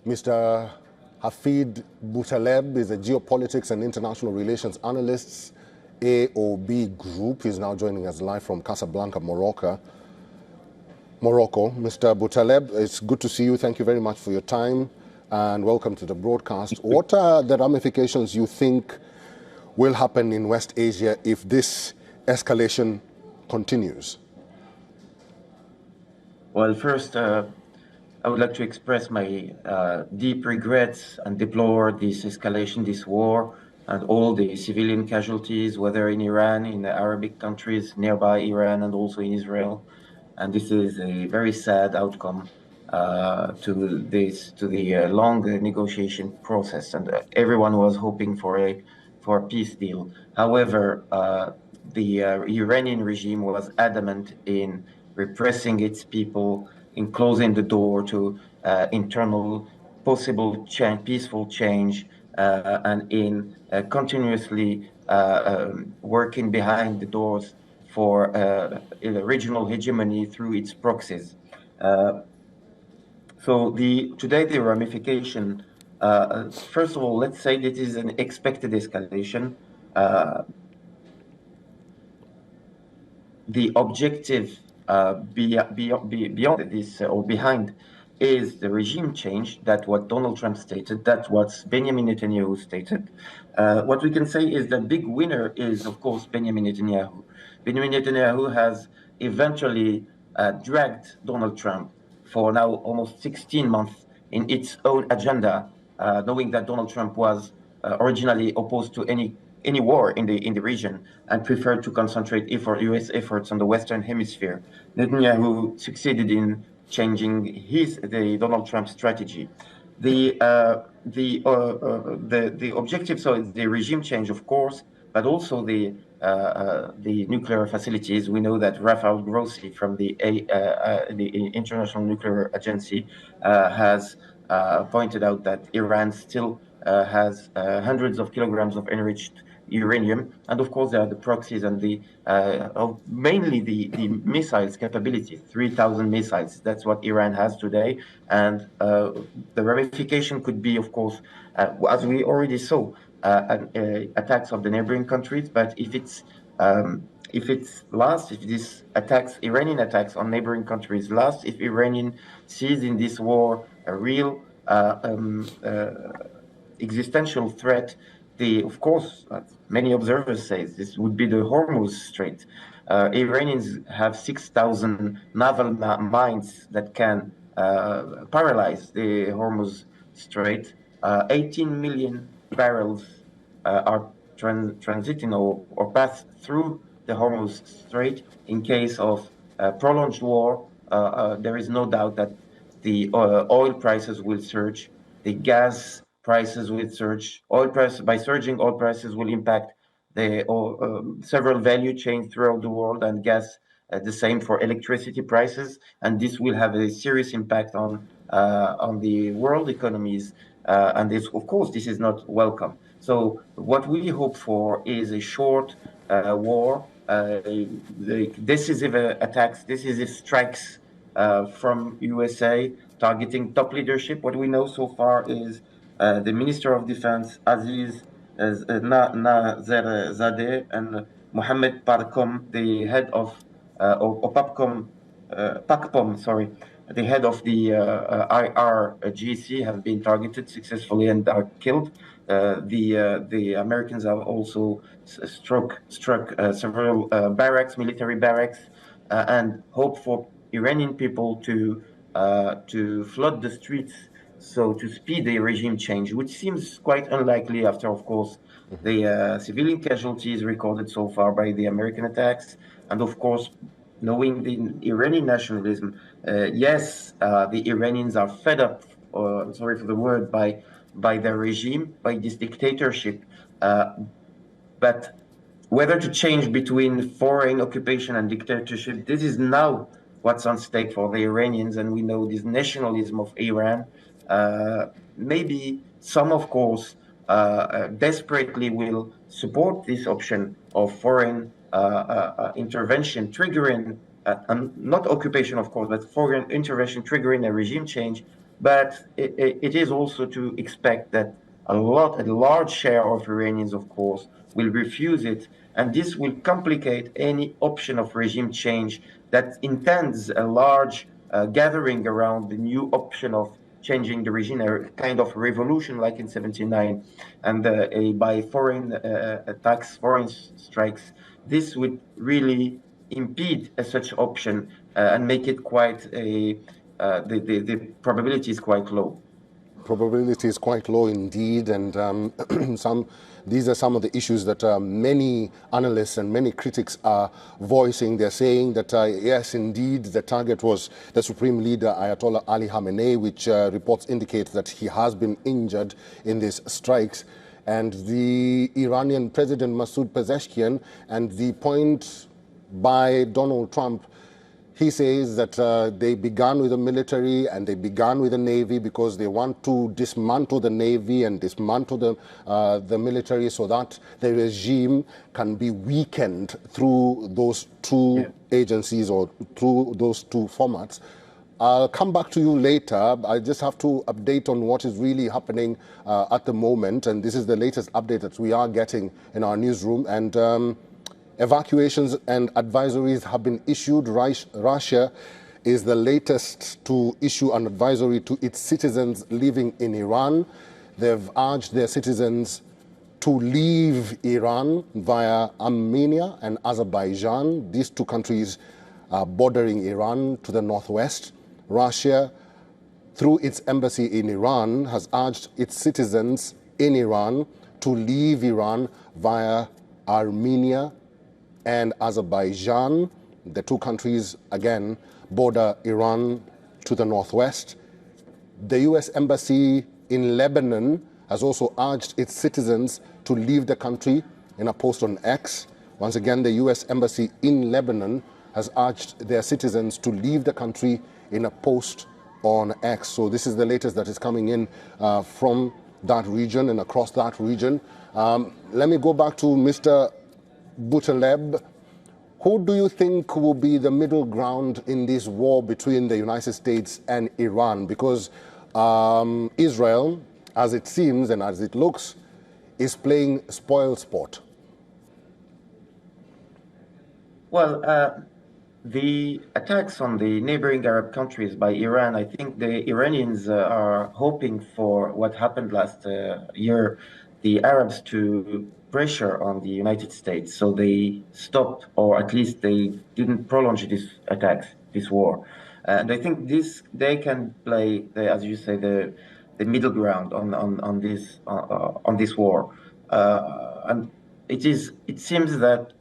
Mr. Hafid Boutaleb is a geopolitics and international relations analyst, AOB Group. He's now joining us live from Casablanca, Morocco. Mr. Boutaleb, it's good to see you. Thank you very much for your time and welcome to the broadcast. What are the ramifications you think will happen in West Asia if this escalation continues? Well, first, I would like to express my deep regrets and deplore this escalation, this war, and all the civilian casualties, whether in Iran, in the Arabic countries nearby Iran, and also in Israel. And this is a very sad outcome to the long negotiation process. And everyone was hoping for a peace deal. However, the Iranian regime was adamant in repressing its people, in closing the door to internal possible peaceful change, and in continuously working behind the doors for regional hegemony through its proxies. So today the ramification, first of all, let's say this is an expected escalation. The objective beyond this or behind is the regime change. That's what Donald Trump stated. That's what Benjamin Netanyahu stated. What we can say is the big winner is, of course, Benjamin Netanyahu. Benjamin Netanyahu has eventually dragged Donald Trump for now almost 16 months in its own agenda, knowing that Donald Trump was originally opposed to any war in the region and preferred to concentrate U.S. efforts on the Western Hemisphere. Netanyahu succeeded in changing the Donald Trump strategy. The objective, so it's the regime change, of course, but also the nuclear facilities. We know that Rafael Grossi from the International Nuclear Agency has pointed out that Iran still has hundreds of kilograms of enriched uranium, and of course there are the proxies and mainly the missiles capability, 3,000 missiles. That's what Iran has today, and the ramification could be, of course, as we already saw, attacks of the neighboring countries. But if this attacks, Iranian attacks on neighboring countries last, if Iranian sees in this war a real existential threat, of course, many observers say this would be the Hormuz Strait. Iranians have 6,000 naval mines that can paralyze the Hormuz Strait. 18 million barrels are transiting or pass through the Hormuz Strait. In case of prolonged war, there is no doubt that the oil prices will surge, the gas prices will surge. By surging oil prices will impact the several value chains throughout the world, and gas the same for electricity prices, and this will have a serious impact on the world economies, and this, of course, this is not welcome. So what we hope for is a short war, the decisive attacks, decisive strikes from USA targeting top leadership. What we know so far is the Minister of Defense, Aziz Nazar and Mohammed Parkom, the head of PACPOM, sorry, the head of the IRGC, have been targeted successfully and are killed. The Americans have also struck several military barracks, and hope for Iranian people to flood the streets, so to speed the regime change, which seems quite unlikely after, of course, the civilian casualties recorded so far by the American attacks, and of course, knowing the Iranian nationalism. Yes, the Iranians are fed up, sorry for the word, by their regime, by this dictatorship, but whether to change between foreign occupation and dictatorship, this is now what's on stake for the Iranians, and we know this nationalism of Iran. Maybe some, of course, desperately will support this option of foreign intervention, triggering, not occupation, of course, but foreign intervention triggering a regime change. But it is also to expect that a large share of Iranians, of course, will refuse it, and this will complicate any option of regime change that intends a large gathering around the new option of changing the regime, a kind of revolution like in 79, and by foreign attacks, foreign strikes. This would really impede such option and make it quite the probability is quite low. Probability is quite low indeed, and these are some of the issues that many analysts and many critics are voicing. They're saying that yes, indeed, the target was the Supreme Leader Ayatollah Ali Khamenei, which reports indicate that he has been injured in these strikes, and the Iranian President Masoud Pezeshkian, and the point by Donald Trump. He says that they began with the military and they began with the Navy because they want to dismantle the Navy and dismantle the military so that the regime can be weakened through those two agencies or through those two formats. I'll come back to you later. I just have to update on what is really happening at the moment. And this is the latest update that we are getting in our newsroom. And evacuations and advisories have been issued. Russia is the latest to issue an advisory to its citizens living in Iran. They've urged their citizens to leave Iran via Armenia and Azerbaijan. These two countries are bordering Iran to the northwest. Russia, through its embassy in Iran, has urged its citizens in Iran to leave Iran via Armenia and Azerbaijan. The two countries, again, border Iran to the northwest. The U.S. Embassy in Lebanon has also urged its citizens to leave the country in a post on X. Once again, the U.S. Embassy in Lebanon has urged their citizens to leave the country in a post on X. So this is the latest that is coming in from that region and across that region. Let me go back to Mr. Butaleb. Who do you think will be the middle ground in this war between the United States and Iran? Because Israel, as it seems and as it looks, is playing spoil sport. Well, the attacks on the neighboring Arab countries by Iran, I think the Iranians are hoping for what happened last year, the Arabs to pressure on the United States, so they stopped, or at least they didn't prolong this attacks, this war. And I think they can play, as you say, the middle ground on this war. And it seems that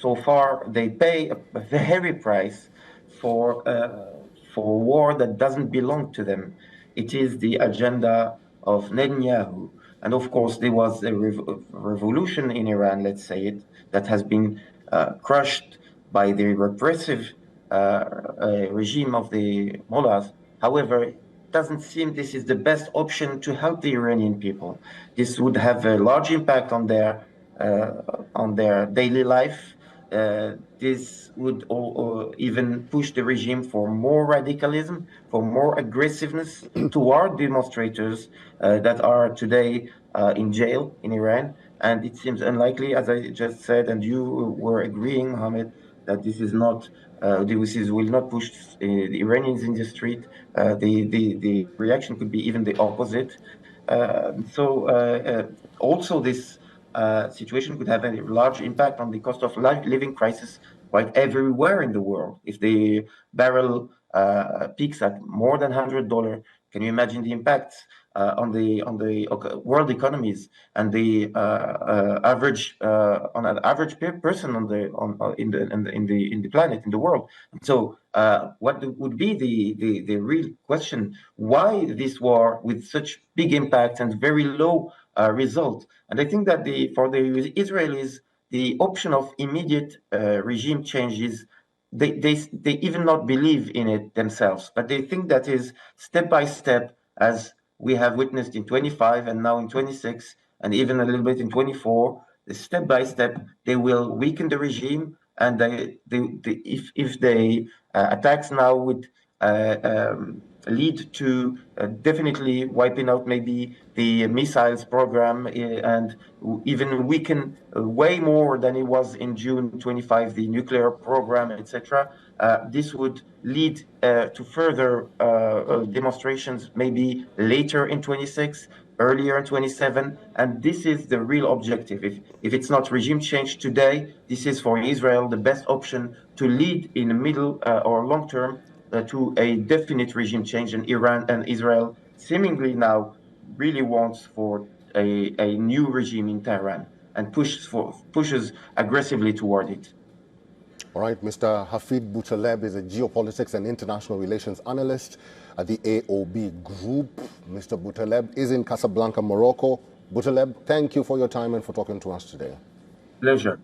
so far they pay a very heavy price for a war that doesn't belong to them. It is the agenda of Netanyahu. And of course, there was a revolution in Iran, let's say it, that has been crushed by the repressive regime of the mullahs. However, it doesn't seem this is the best option to help the Iranian people. This would have a large impact on their daily life. This would even push the regime for more radicalism, for more aggressiveness toward demonstrators that are today in jail in Iran. And it seems unlikely, as I just said, and you were agreeing, Mohammed, that this is not, this will not push the Iranians in the street. The reaction could be even the opposite. Also this situation could have a large impact on the cost of living crisis quite everywhere in the world. If the barrel peaks at more than $100, can you imagine the impacts on the world economies and the average on an average person in the planet, in the world? So what would be the real question? Why this war with such big impact and very low result? And I think that for the Israelis, the option of immediate regime changes, they even not believe in it themselves, but they think that is step by step, as we have witnessed in 25 and now in 26 and even a little bit in 24. Step by step, they will weaken the regime, and if they attacks now with lead to definitely wiping out maybe the missiles program and even weaken way more than it was in June 25, the nuclear program, etc. This would lead to further demonstrations maybe later in 26, earlier in 27, and this is the real objective. If it's not regime change today, this is for Israel the best option to lead in the middle or long term to a definite regime change, and Iran and Israel seemingly now really wants for a new regime in Tehran and pushes aggressively toward it. All right, Mr. Hafid Boutaleb is a geopolitics and international relations analyst at the AOB Group. Mr. Boutaleb is in Casablanca, Morocco. Boutaleb, thank you for your time and for talking to us today. Pleasure.